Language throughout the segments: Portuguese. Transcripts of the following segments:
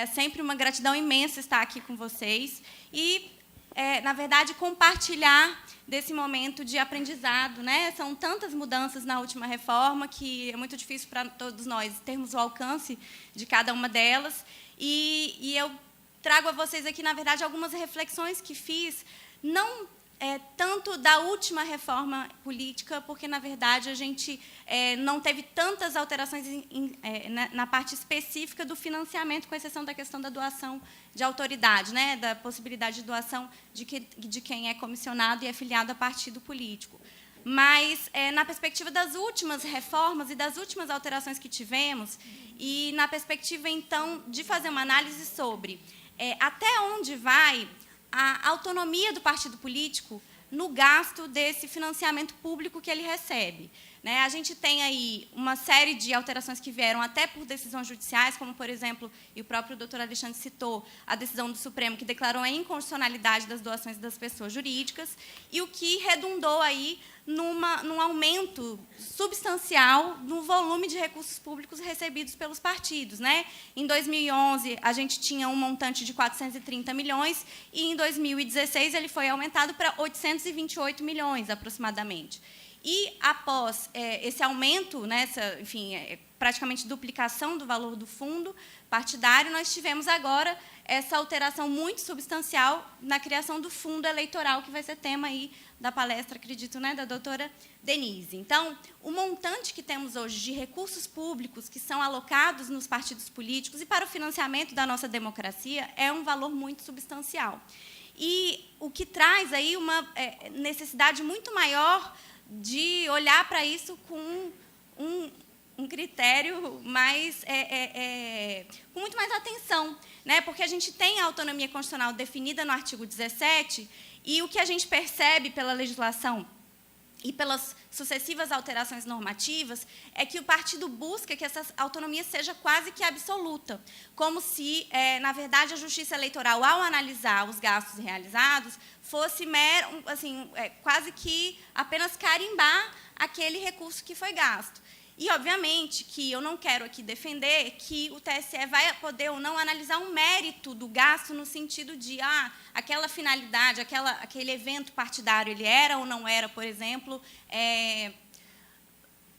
É sempre uma gratidão imensa estar aqui com vocês e, na verdade, compartilhar desse momento de aprendizado, né? São tantas mudanças na última reforma que é muito difícil para todos nós termos o alcance de cada uma delas. E eu trago a vocês aqui, na verdade, algumas reflexões que fiz, não tanto da última reforma política, porque, na verdade, a gente não teve tantas alterações na parte específica do financiamento, com exceção da questão da doação de autoridade, né, da possibilidade de doação de quem é comissionado e é filiado a partido político. Mas, na perspectiva das últimas reformas e das últimas alterações que tivemos, e na perspectiva, então, de fazer uma análise sobre até onde vai a autonomia do partido político no gasto desse financiamento público que ele recebe. Né? A gente tem aí uma série de alterações que vieram até por decisões judiciais, como, por exemplo, e o próprio doutor Alexandre citou, a decisão do Supremo, que declarou a inconstitucionalidade das doações das pessoas jurídicas, e o que redundou aí num aumento substancial no volume de recursos públicos recebidos pelos partidos. Né? Em 2011, a gente tinha um montante de 430 milhões, e em 2016 ele foi aumentado para 828 milhões, aproximadamente. E, após esse aumento, né, enfim, praticamente duplicação do valor do fundo partidário, nós tivemos agora essa alteração muito substancial na criação do fundo eleitoral, que vai ser tema aí da palestra, acredito, né, da doutora Denise. Então, o montante que temos hoje de recursos públicos que são alocados nos partidos políticos e para o financiamento da nossa democracia é um valor muito substancial. E o que traz aí uma necessidade muito maior de olhar para isso com um critério mais, com muito mais atenção, né? Porque a gente tem a autonomia constitucional definida no artigo 17, e o que a gente percebe pela legislação e pelas sucessivas alterações normativas é que o partido busca que essa autonomia seja quase que absoluta, como se, na verdade, a Justiça Eleitoral, ao analisar os gastos realizados, fosse quase que apenas carimbar aquele recurso que foi gasto. E, obviamente, que eu não quero aqui defender que o TSE vai poder ou não analisar um mérito do gasto no sentido de, aquela finalidade, aquele evento partidário, ele era ou não era, por exemplo,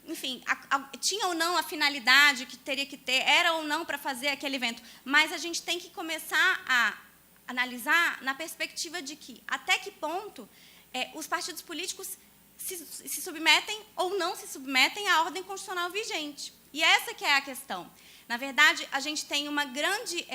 enfim, tinha ou não a finalidade que teria que ter, era ou não para fazer aquele evento. Mas a gente tem que começar a analisar na perspectiva de que, até que ponto os partidos políticos se submetem ou não se submetem à ordem constitucional vigente. E essa que é a questão. Na verdade, a gente tem uma grande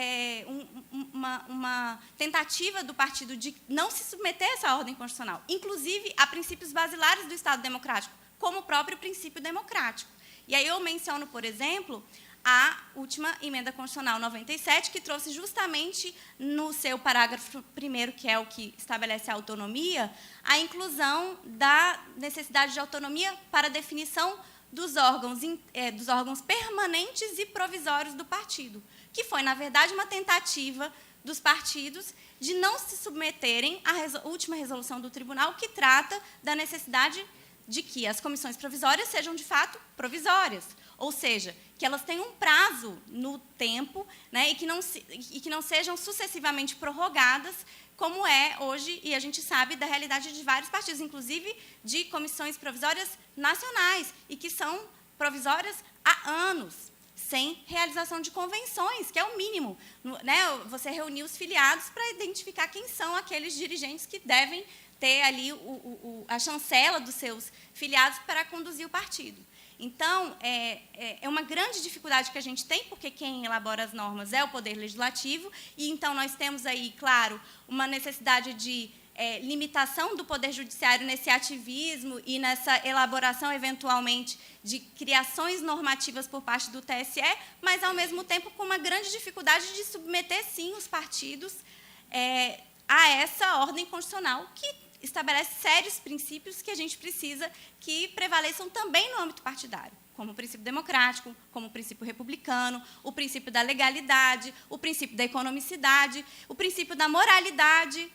uma tentativa do partido de não se submeter a essa ordem constitucional, inclusive a princípios basilares do Estado democrático, como o próprio princípio democrático. E aí eu menciono, por exemplo, a última emenda constitucional 97, que trouxe justamente no seu parágrafo 1º, que é o que estabelece a autonomia, a inclusão da necessidade de autonomia para a definição dos órgãos permanentes e provisórios do partido, que foi, na verdade, uma tentativa dos partidos de não se submeterem à última resolução do tribunal, que trata da necessidade de que as comissões provisórias sejam, de fato, provisórias, ou seja, que elas tenham um prazo no tempo, né, e que não sejam sucessivamente prorrogadas, como é hoje, e a gente sabe da realidade de vários partidos, inclusive de comissões provisórias nacionais, e que são provisórias há anos, sem realização de convenções, que é o mínimo. Né, você reunir os filiados para identificar quem são aqueles dirigentes que devem ter ali a chancela dos seus filiados para conduzir o partido. Então, é uma grande dificuldade que a gente tem, porque quem elabora as normas é o Poder Legislativo, e então nós temos aí, claro, uma necessidade de limitação do Poder Judiciário nesse ativismo e nessa elaboração, eventualmente, de criações normativas por parte do TSE, mas, ao mesmo tempo, com uma grande dificuldade de submeter, sim, os partidos a essa ordem constitucional, que estabelece sérios princípios que a gente precisa que prevaleçam também no âmbito partidário, como o princípio democrático, como o princípio republicano, o princípio da legalidade, o princípio da economicidade, o princípio da moralidade.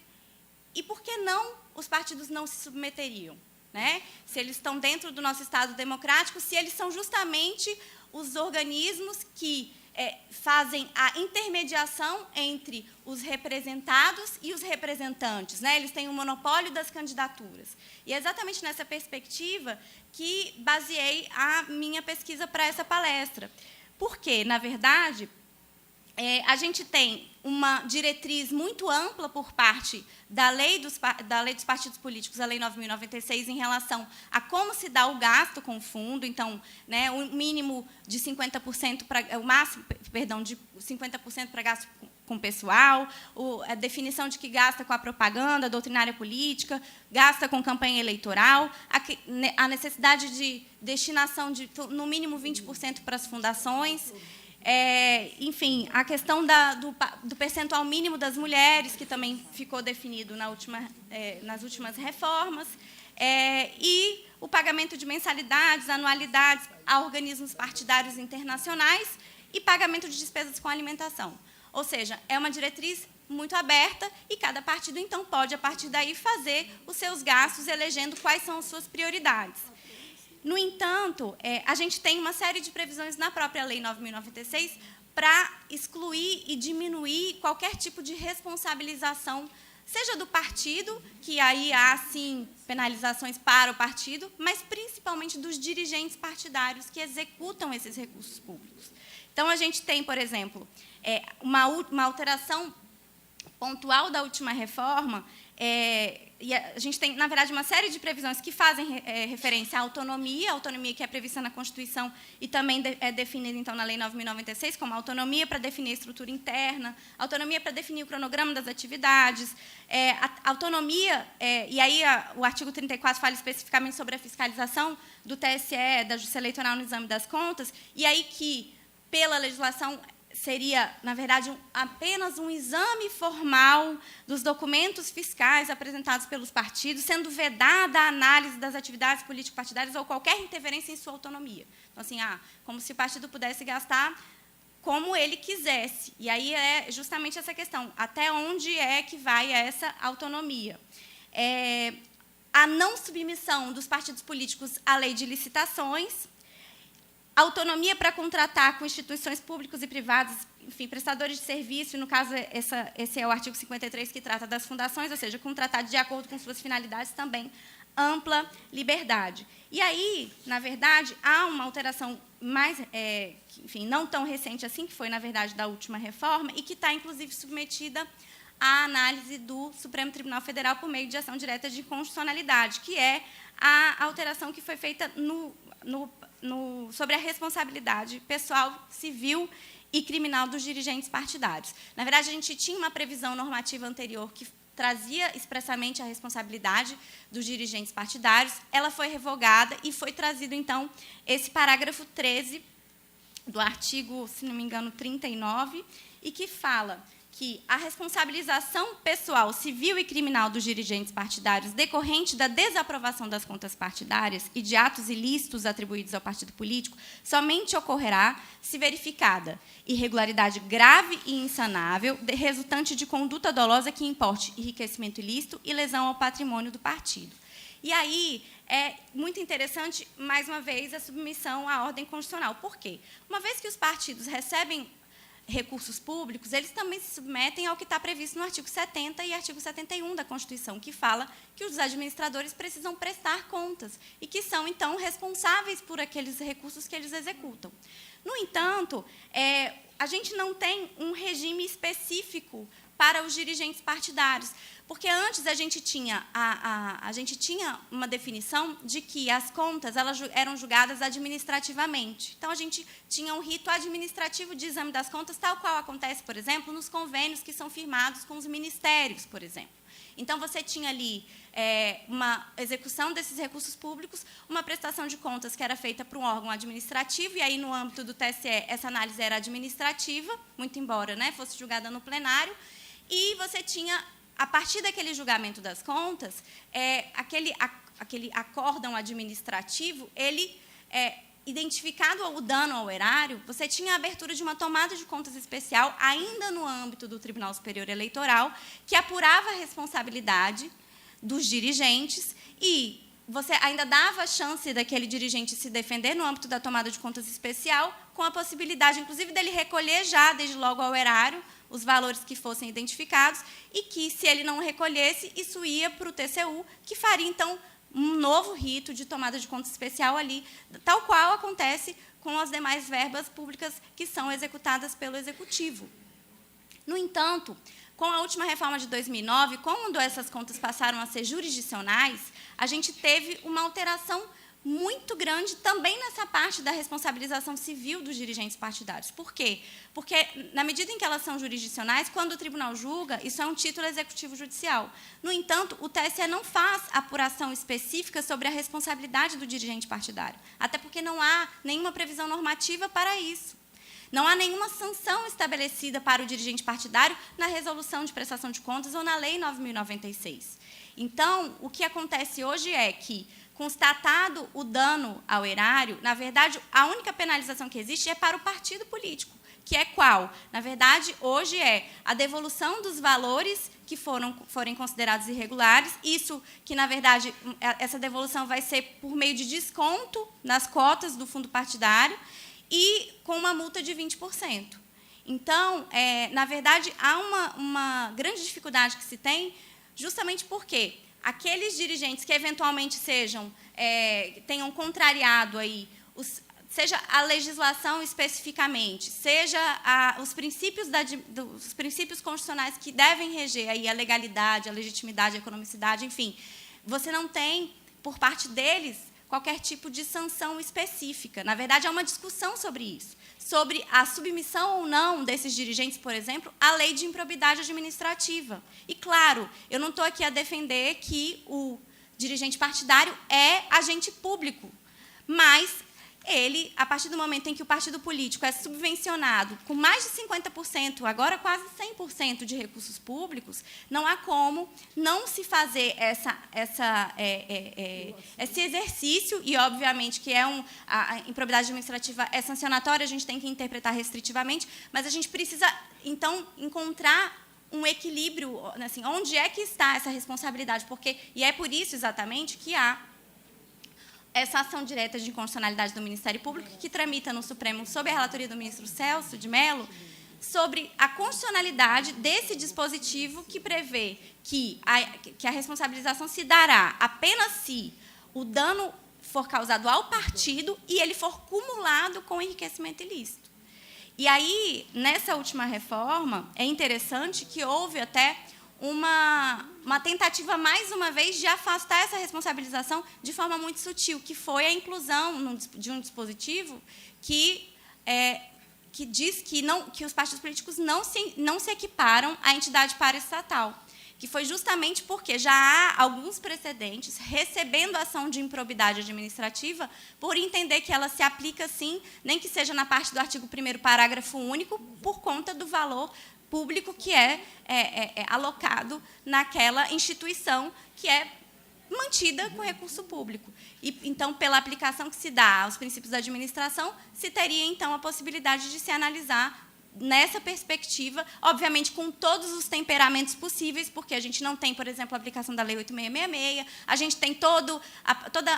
E por que não os partidos não se submeteriam? Né? Se eles estão dentro do nosso Estado democrático, se eles são justamente os organismos que fazem a intermediação entre os representados e os representantes, né? Eles têm o monopólio das candidaturas. E é exatamente nessa perspectiva que baseei a minha pesquisa para essa palestra. Porque, na verdade, a gente tem uma diretriz muito ampla por parte da lei dos partidos políticos, a Lei 9.096, em relação a como se dá o gasto com o fundo. Então, né, o mínimo de 50% para o máximo, perdão, de 50% para gasto com pessoal, a definição de que gasta com a propaganda, a doutrinária política, gasta com campanha eleitoral, a necessidade de destinação de, no mínimo, 20% para as fundações. Enfim, a questão do percentual mínimo das mulheres, que também ficou definido nas últimas reformas, e o pagamento de mensalidades, anualidades a organismos partidários internacionais e pagamento de despesas com alimentação. Ou seja, é uma diretriz muito aberta e cada partido, então, pode, a partir daí, fazer os seus gastos, elegendo quais são as suas prioridades. No entanto, a gente tem uma série de previsões na própria Lei 9.096 para excluir e diminuir qualquer tipo de responsabilização, seja do partido, que aí há, sim, penalizações para o partido, mas principalmente dos dirigentes partidários que executam esses recursos públicos. Então, a gente tem, por exemplo, uma alteração pontual da última reforma, e a gente tem, na verdade, uma série de previsões que fazem referência à autonomia que é prevista na Constituição e também é definida, então, na Lei 9.096, como autonomia para definir a estrutura interna, autonomia para definir o cronograma das atividades, autonomia, e aí o artigo 34 fala especificamente sobre a fiscalização do TSE, da Justiça Eleitoral no exame das contas, e aí que, pela legislação, seria, na verdade, apenas um exame formal dos documentos fiscais apresentados pelos partidos, sendo vedada a análise das atividades político-partidárias ou qualquer interferência em sua autonomia. Então, assim, como se o partido pudesse gastar como ele quisesse. E aí é justamente essa questão, até onde é que vai essa autonomia? A não submissão dos partidos políticos à lei de licitações, autonomia para contratar com instituições públicas e privadas, enfim, prestadores de serviço, e, no caso, esse é o artigo 53, que trata das fundações, ou seja, contratar de acordo com suas finalidades também, ampla liberdade. E aí, na verdade, há uma alteração mais, enfim, não tão recente assim, que foi, na verdade, da última reforma, e que está, inclusive, submetida à análise do Supremo Tribunal Federal por meio de ação direta de constitucionalidade, que é a alteração que foi feita sobre a responsabilidade pessoal, civil e criminal dos dirigentes partidários. Na verdade, a gente tinha uma previsão normativa anterior que trazia expressamente a responsabilidade dos dirigentes partidários, ela foi revogada e foi trazido, então, esse parágrafo 13 do artigo, se não me engano, 39, e que fala que a responsabilização pessoal, civil e criminal dos dirigentes partidários decorrente da desaprovação das contas partidárias e de atos ilícitos atribuídos ao partido político somente ocorrerá se verificada irregularidade grave e insanável resultante de conduta dolosa que importe enriquecimento ilícito e lesão ao patrimônio do partido. E aí é muito interessante, mais uma vez, a submissão à ordem constitucional. Por quê? Uma vez que os partidos recebem recursos públicos, eles também se submetem ao que está previsto no artigo 70 e artigo 71 da Constituição, que fala que os administradores precisam prestar contas e que são, então, responsáveis por aqueles recursos que eles executam. No entanto, a gente não tem um regime específico para os dirigentes partidários, porque antes a gente tinha uma definição de que as contas eram julgadas administrativamente. Então, a gente tinha um rito administrativo de exame das contas, tal qual acontece, por exemplo, nos convênios que são firmados com os ministérios, por exemplo. Então, você tinha ali uma execução desses recursos públicos, uma prestação de contas que era feita para um órgão administrativo, e aí, no âmbito do TSE, essa análise era administrativa, muito embora, né, fosse julgada no plenário, e você tinha, a partir daquele julgamento das contas, aquele acórdão administrativo, ele, identificado o dano ao erário, você tinha a abertura de uma tomada de contas especial, ainda no âmbito do Tribunal Superior Eleitoral, que apurava a responsabilidade dos dirigentes e você ainda dava a chance daquele dirigente se defender no âmbito da tomada de contas especial, com a possibilidade, inclusive, dele recolher já, desde logo ao erário, os valores que fossem identificados, e que, se ele não recolhesse, isso ia para o TCU, que faria, então, um novo rito de tomada de contas especial ali, tal qual acontece com as demais verbas públicas que são executadas pelo Executivo. No entanto, com a última reforma de 2009, quando essas contas passaram a ser jurisdicionais, a gente teve uma alteração muito grande também nessa parte da responsabilização civil dos dirigentes partidários. Por quê? Porque, na medida em que elas são jurisdicionais, quando o tribunal julga, isso é um título executivo judicial. No entanto, o TSE não faz apuração específica sobre a responsabilidade do dirigente partidário, até porque não há nenhuma previsão normativa para isso. Não há nenhuma sanção estabelecida para o dirigente partidário na resolução de prestação de contas ou na Lei 9.096. Então, o que acontece hoje é que, constatado o dano ao erário, na verdade, a única penalização que existe é para o partido político, que é qual? Na verdade, hoje é a devolução dos valores que forem considerados irregulares, isso que, na verdade, essa devolução vai ser por meio de desconto nas cotas do fundo partidário, e com uma multa de 20%. Então, na verdade, há uma grande dificuldade que se tem, justamente porque aqueles dirigentes que, eventualmente, tenham contrariado aí, seja a legislação especificamente, seja os princípios constitucionais que devem reger aí a legalidade, a legitimidade, a economicidade, enfim, você não tem, por parte deles, qualquer tipo de sanção específica. Na verdade, há uma discussão sobre isso, sobre a submissão ou não desses dirigentes, por exemplo, à lei de improbidade administrativa. E, claro, eu não estou aqui a defender que o dirigente partidário é agente público, mas ele, a partir do momento em que o partido político é subvencionado com mais de 50%, agora quase 100% de recursos públicos, não há como não se fazer esse exercício, e, obviamente, que a improbidade administrativa é sancionatória, a gente tem que interpretar restritivamente, mas a gente precisa, então, encontrar um equilíbrio, assim, onde é que está essa responsabilidade, e é por isso, exatamente, que há essa ação direta de inconstitucionalidade do Ministério Público, que tramita no Supremo, sob a relatoria do ministro Celso de Mello, sobre a constitucionalidade desse dispositivo que prevê que a responsabilização se dará apenas se o dano for causado ao partido e ele for cumulado com enriquecimento ilícito. E aí, nessa última reforma, é interessante que houve até uma tentativa, mais uma vez, de afastar essa responsabilização de forma muito sutil, que foi a inclusão de um dispositivo que diz que os partidos políticos não se equiparam à entidade paraestatal, que foi justamente porque já há alguns precedentes recebendo ação de improbidade administrativa por entender que ela se aplica, sim, nem que seja na parte do artigo 1º, parágrafo único, por conta do valor público que é alocado naquela instituição que é mantida com recurso público. E, então, pela aplicação que se dá aos princípios da administração, se teria, então, a possibilidade de se analisar nessa perspectiva, obviamente com todos os temperamentos possíveis, porque a gente não tem, por exemplo, a aplicação da Lei 8.666, a gente tem toda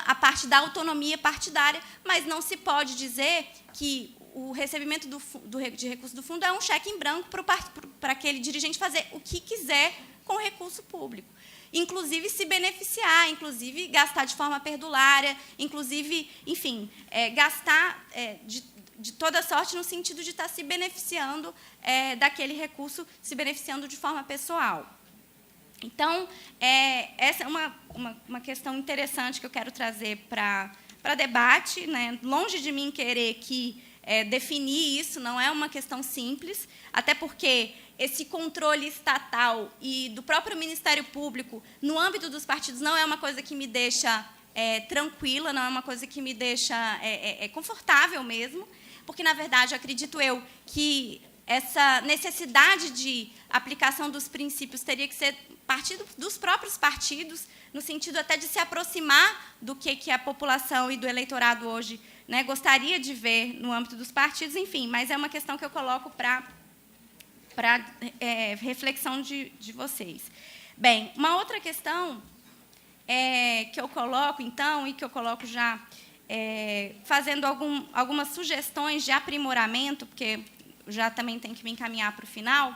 a parte da autonomia partidária, mas não se pode dizer que o recebimento de recurso do fundo é um cheque em branco para aquele dirigente fazer o que quiser com o recurso público. Inclusive se beneficiar, inclusive gastar de forma perdulária, inclusive, enfim, gastar de toda sorte no sentido de estar se beneficiando daquele recurso, se beneficiando de forma pessoal. Então, essa é uma questão interessante que eu quero trazer para debate, né? Longe de mim querer definir isso, não é uma questão simples, até porque esse controle estatal e do próprio Ministério Público, no âmbito dos partidos, não é uma coisa que me deixa tranquila, não é uma coisa que me deixa confortável mesmo, porque, na verdade, acredito eu que essa necessidade de aplicação dos princípios teria que ser partido dos próprios partidos, no sentido até de se aproximar do que a população e do eleitorado hoje, né, gostaria de ver no âmbito dos partidos, enfim, mas é uma questão que eu coloco para reflexão de vocês. Bem, uma outra questão que eu coloco, então, e que eu coloco já fazendo algumas sugestões de aprimoramento, porque já também tem que me encaminhar para o final,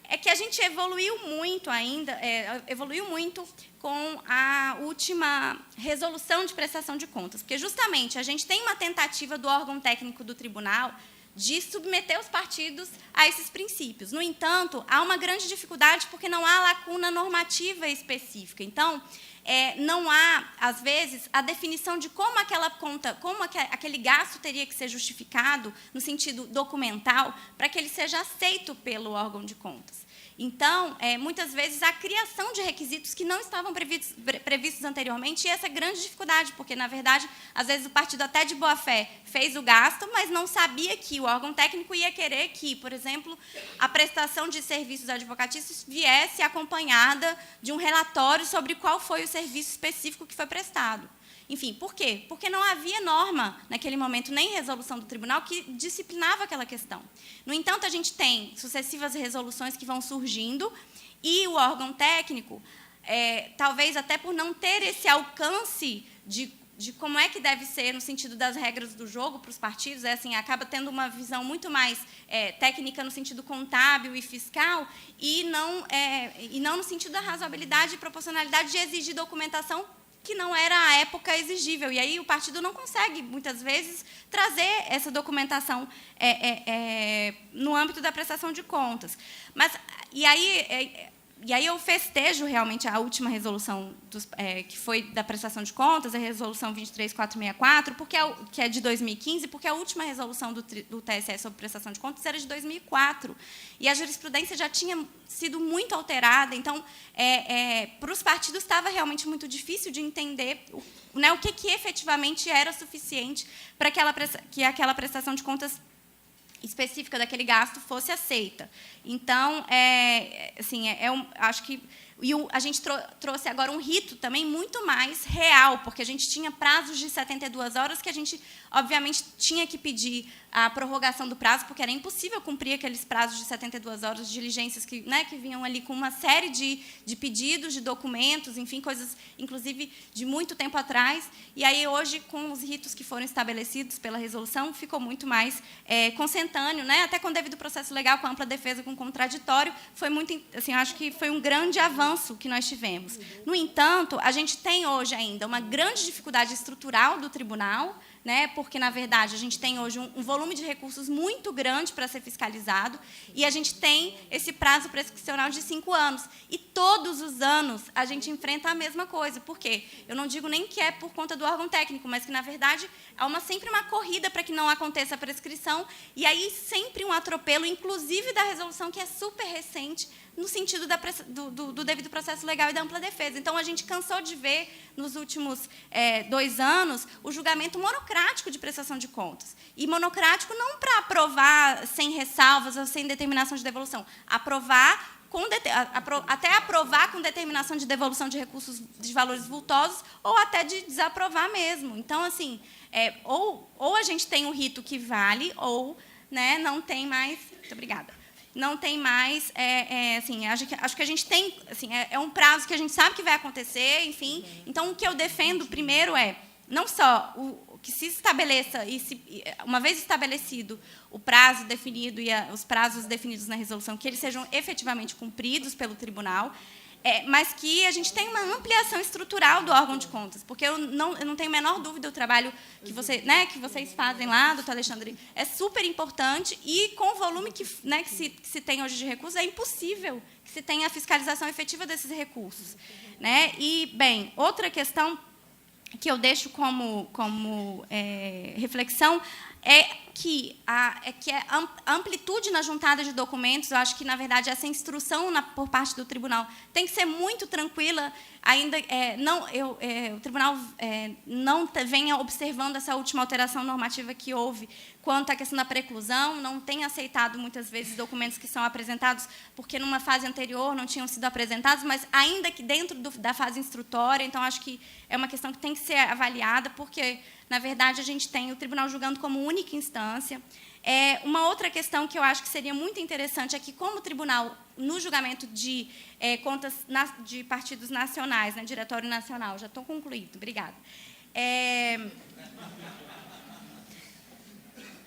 é que a gente evoluiu muito ainda, evoluiu muito com a última resolução de prestação de contas, porque justamente a gente tem uma tentativa do órgão técnico do tribunal de submeter os partidos a esses princípios. No entanto, há uma grande dificuldade porque não há lacuna normativa específica. Então, não há, às vezes, a definição de como aquela conta, como aquele gasto teria que ser justificado no sentido documental para que ele seja aceito pelo órgão de contas. Então, muitas vezes, a criação de requisitos que não estavam previstos anteriormente, e essa é a grande dificuldade, porque, na verdade, às vezes o partido até de boa-fé fez o gasto, mas não sabia que o órgão técnico ia querer que, por exemplo, a prestação de serviços advocatícios viesse acompanhada de um relatório sobre qual foi o serviço específico que foi prestado. Enfim, por quê? Porque não havia norma, naquele momento, nem resolução do tribunal que disciplinava aquela questão. No entanto, a gente tem sucessivas resoluções que vão surgindo e o órgão técnico, talvez até por não ter esse alcance de como é que deve ser no sentido das regras do jogo para os partidos, assim, acaba tendo uma visão muito mais técnica no sentido contábil e fiscal e não no sentido da razoabilidade e proporcionalidade de exigir documentação que não era, à época, exigível. E aí o partido não consegue, muitas vezes, trazer essa documentação no âmbito da prestação de contas. E aí eu festejo realmente a última resolução que foi da prestação de contas, a resolução 23464, que é de 2015, porque a última resolução do TSE sobre prestação de contas era de 2004. E a jurisprudência já tinha sido muito alterada, então, para os partidos estava realmente muito difícil de entender o que efetivamente era suficiente para que aquela prestação de contas específica daquele gasto fosse aceita. Então, acho que a gente trouxe agora um rito também muito mais real, porque a gente tinha prazos de 72 horas que a gente, obviamente, tinha que pedir a prorrogação do prazo, porque era impossível cumprir aqueles prazos de 72 horas de diligências que vinham ali com uma série de pedidos, de documentos, enfim, coisas, inclusive, de muito tempo atrás. E aí, hoje, com os ritos que foram estabelecidos pela resolução, ficou muito mais consentâneo, até com o devido processo legal, com ampla defesa, com contraditório, foi muito, assim, acho que foi um grande avanço que nós tivemos. No entanto, a gente tem hoje ainda uma grande dificuldade estrutural do tribunal, porque, na verdade, a gente tem hoje um volume de recursos muito grande para ser fiscalizado e a gente tem esse prazo prescricional de 5 anos. E todos os anos a gente enfrenta a mesma coisa. Por quê? Eu não digo nem que é por conta do órgão técnico, mas que, na verdade, há sempre uma corrida para que não aconteça a prescrição e aí sempre um atropelo, inclusive da resolução, que é super recente, no sentido do devido processo legal e da ampla defesa. Então, a gente cansou de ver, nos últimos 2 anos, o julgamento monocrático de prestação de contas. E monocrático não para aprovar sem ressalvas ou sem determinação de devolução, até aprovar com determinação de devolução de recursos de valores vultosos ou até de desaprovar mesmo. Então, assim, ou a gente tem um rito que vale ou não tem mais... Muito obrigada. Não tem mais, assim, acho que a gente tem, assim, é um prazo que a gente sabe que vai acontecer, enfim. Então, o que eu defendo primeiro não só que se estabeleça, uma vez estabelecido o prazo definido e os prazos definidos na resolução, que eles sejam efetivamente cumpridos pelo tribunal, mas que a gente tenha uma ampliação estrutural do órgão de contas, porque eu não tenho a menor dúvida, o trabalho que vocês fazem lá, doutor Alexandre, é super importante e com o volume que se tem hoje de recursos, é impossível que se tenha a fiscalização efetiva desses recursos. E, bem, outra questão que eu deixo como reflexão é que a amplitude na juntada de documentos, eu acho que, na verdade, essa instrução por parte do tribunal tem que ser muito tranquila, ainda o tribunal não venha observando essa última alteração normativa que houve quanto à questão da preclusão, não tem aceitado, muitas vezes, documentos que são apresentados porque, numa fase anterior, não tinham sido apresentados, mas ainda que dentro da fase instrutória. Então, acho que é uma questão que tem que ser avaliada, porque, na verdade, a gente tem o tribunal julgando como única instância. Uma outra questão que eu acho que seria muito interessante é que, como o tribunal, no julgamento de contas de partidos nacionais, né, Diretório Nacional, já estou concluído, obrigada,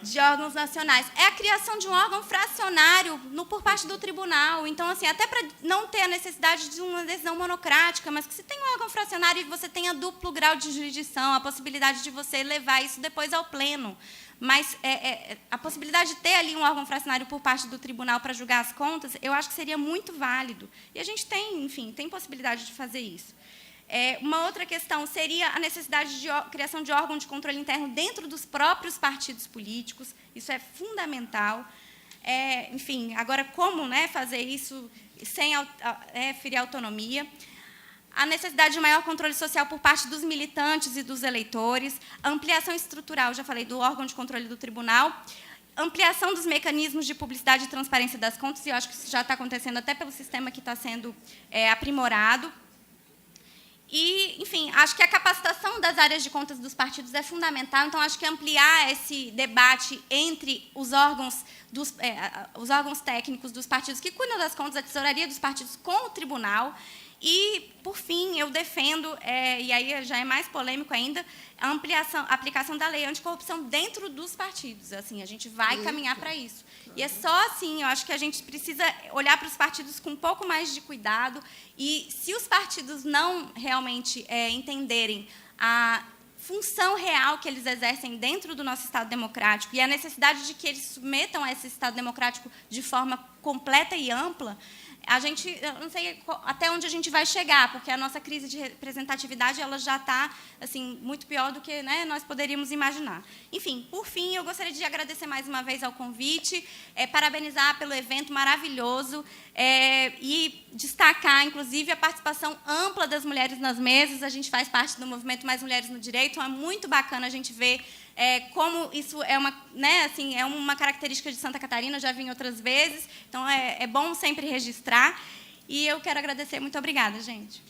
de órgãos nacionais, é a criação de um órgão fracionário por parte do tribunal. Então, assim, até para não ter a necessidade de uma decisão monocrática, mas que se tem um órgão fracionário e você tenha duplo grau de jurisdição, a possibilidade de você levar isso depois ao pleno. Mas a possibilidade de ter ali um órgão fracionário por parte do tribunal para julgar as contas, eu acho que seria muito válido. E a gente tem, enfim, tem possibilidade de fazer isso. Uma outra questão seria a necessidade de criação de órgão de controle interno dentro dos próprios partidos políticos. Isso é fundamental. Enfim, agora, como, né, fazer isso sem ferir a autonomia? A necessidade de maior controle social por parte dos militantes e dos eleitores, a ampliação estrutural, já falei, do órgão de controle do tribunal, ampliação dos mecanismos de publicidade e transparência das contas, e eu acho que isso já está acontecendo até pelo sistema que está sendo aprimorado. E, enfim, acho que a capacitação das áreas de contas dos partidos é fundamental, então acho que ampliar esse debate entre os órgãos técnicos dos partidos que cuidam das contas, a tesouraria dos partidos com o tribunal. E, por fim, eu defendo, e aí já é mais polêmico ainda, a aplicação da lei anticorrupção dentro dos partidos. Assim, a gente vai caminhar para isso. E é só assim, eu acho que a gente precisa olhar para os partidos com um pouco mais de cuidado, e se os partidos não realmente entenderem a função real que eles exercem dentro do nosso Estado democrático e a necessidade de que eles submetam a esse Estado democrático de forma completa e ampla, eu não sei até onde a gente vai chegar, porque a nossa crise de representatividade ela já está assim, muito pior do que, né, nós poderíamos imaginar. Enfim, por fim, eu gostaria de agradecer mais uma vez ao convite, parabenizar pelo evento maravilhoso e destacar, inclusive, a participação ampla das mulheres nas mesas. A gente faz parte do movimento Mais Mulheres no Direito, então é muito bacana a gente ver como isso é uma, né, assim, é uma característica de Santa Catarina, já vim outras vezes, então é bom sempre registrar. E eu quero agradecer. Muito obrigada, gente.